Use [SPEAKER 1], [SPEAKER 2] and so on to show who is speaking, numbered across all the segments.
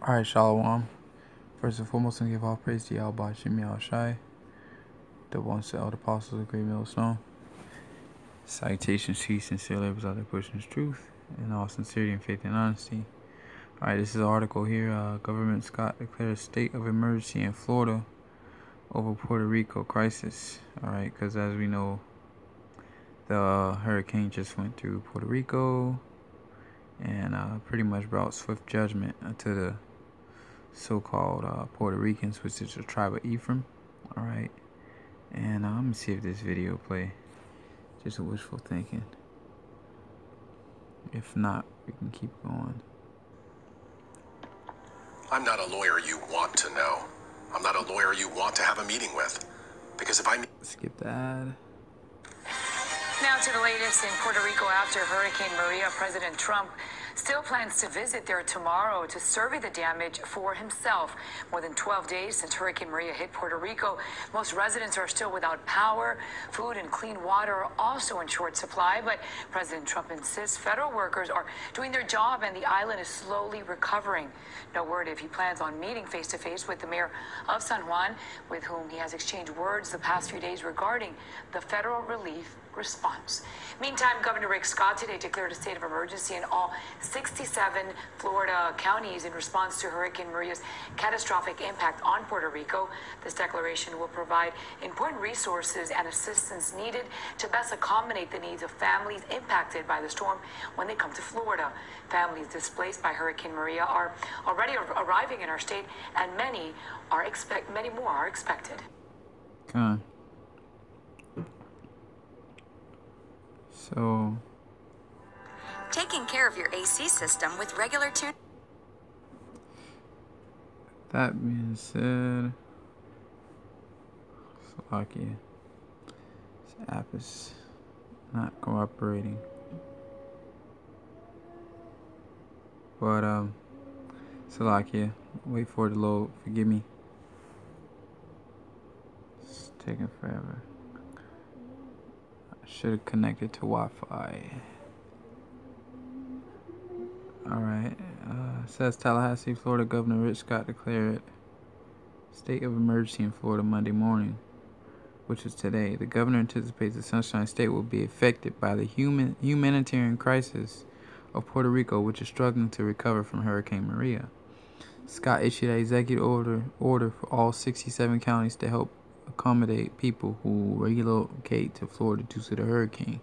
[SPEAKER 1] Alright, Shalom. First and foremost, I give all praise to Yahweh Shemi Al Shai, the one set all the apostles of Great Millstone. Salutations to you, sincere labors out there pushing his truth, in all sincerity and faith and honesty. Alright, this is an article here. Government Scott declares state of emergency in Florida over Puerto Rico crisis. Alright, because as we know, the hurricane just went through Puerto Rico and pretty much brought swift judgment to the so-called Puerto Ricans, which is the tribe of Ephraim. Alright, and I'm gonna see if this video play. Just a wishful thinking. If not, we can keep going.
[SPEAKER 2] I'm not a lawyer you want to know. I'm not a lawyer you want to have a meeting with. Because if I
[SPEAKER 1] skip the ad.
[SPEAKER 3] Now to the latest in Puerto Rico after Hurricane Maria. President Trump still plans to visit there tomorrow to survey the damage for himself. More than 12 days since Hurricane Maria hit Puerto Rico, most residents are still without power. Food and clean water are also in short supply, but President Trump insists federal workers are doing their job and the island is slowly recovering. No word if he plans on meeting face-to-face with the mayor of San Juan, with whom he has exchanged words the past few days regarding the federal relief response. Meantime, Governor Rick Scott today declared a state of emergency in all 67 Florida counties in response to Hurricane Maria's catastrophic impact on Puerto Rico. This declaration will provide important resources and assistance needed to best accommodate the needs of families impacted by the storm when they come to Florida. Families displaced by Hurricane Maria are already arriving in our state, and many more are expected.
[SPEAKER 1] Okay. So,
[SPEAKER 4] taking care of your AC system with regular tune.
[SPEAKER 1] that being said, Slovakia, this app is not cooperating. But Slovakia, wait for it to load. Forgive me. It's taking forever. Should have connected to Wi-Fi. Alright. Says Tallahassee, Florida Governor Rick Scott declared state of emergency in Florida Monday morning, which is today. The governor anticipates the Sunshine State will be affected by the humanitarian crisis of Puerto Rico, which is struggling to recover from Hurricane Maria. Scott issued an executive order for all 67 counties to help accommodate people who relocate to Florida due to the hurricane.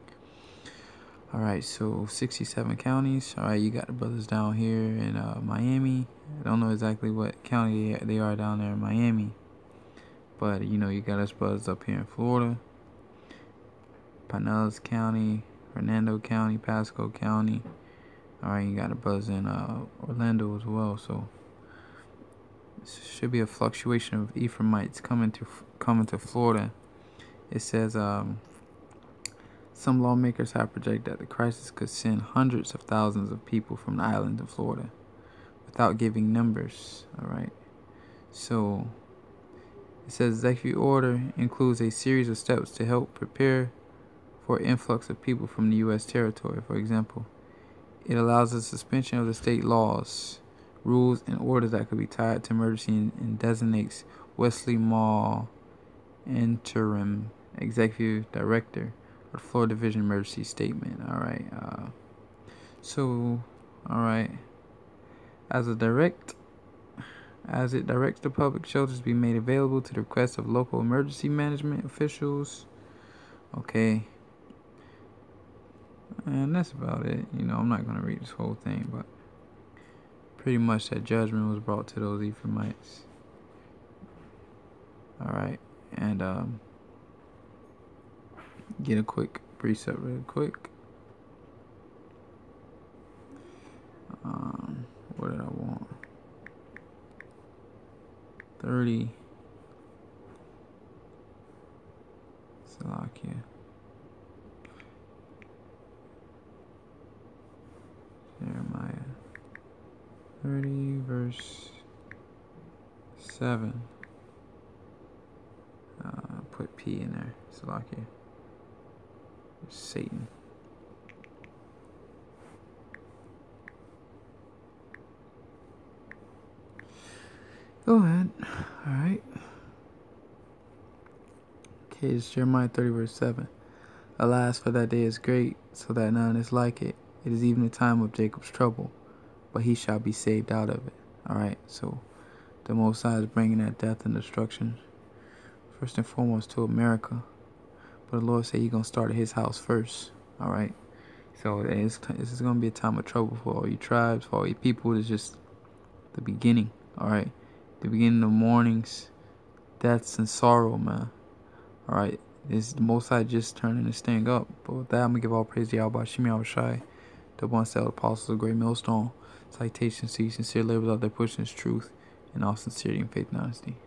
[SPEAKER 1] Alright, so 67 counties. Alright, you got the brothers down here in Miami. I don't know exactly what county they are down there in Miami, but you know, you got us brothers up here in Florida. Pinellas County, Hernando County, Pasco County. Alright, you got the brothers in Orlando as well. So should be a fluctuation of Ephraimites coming to Florida. It says some lawmakers have projected that the crisis could send hundreds of thousands of people from the island to Florida without giving numbers. Alright, so it says executive order includes a series of steps to help prepare for an influx of people from the U.S. territory. For example, it allows the suspension of the state laws, rules, and orders that could be tied to emergency and designates Wesley Mall, interim executive director of the Florida Division Emergency Statement. Alright, alright, as it directs the public shelters to be made available to the request of local emergency management officials. Okay, and that's about it. You know, I'm not gonna read this whole thing, but pretty much that judgment was brought to those Ephraimites. Alright, and get a quick preset real quick. What did I want? 30 Slovakia. Jeremiah 30 verse 7. Put P in there. Slovakia. Satan. Go ahead. Alright. Okay, it's Jeremiah 30 verse 7. Alas, for that day is great, so that none is like it. It is even the time of Jacob's trouble, but he shall be saved out of it. Alright, so the Most High is bringing that death and destruction, first and foremost, to America. But the Lord said He's going to start at His house first. Alright, so this is going to be a time of trouble for all you tribes, for all you people. It's just the beginning. Alright, the beginning of mournings, deaths, and sorrow, man. Alright, it's the Most High just turning this thing up. But with that, I'm going to give all praise to Yahweh Shimi Yahushai, the one set apostles of Great Millstone. Citations to you, sincere labors out there pushing His truth in all sincerity and faith and honesty.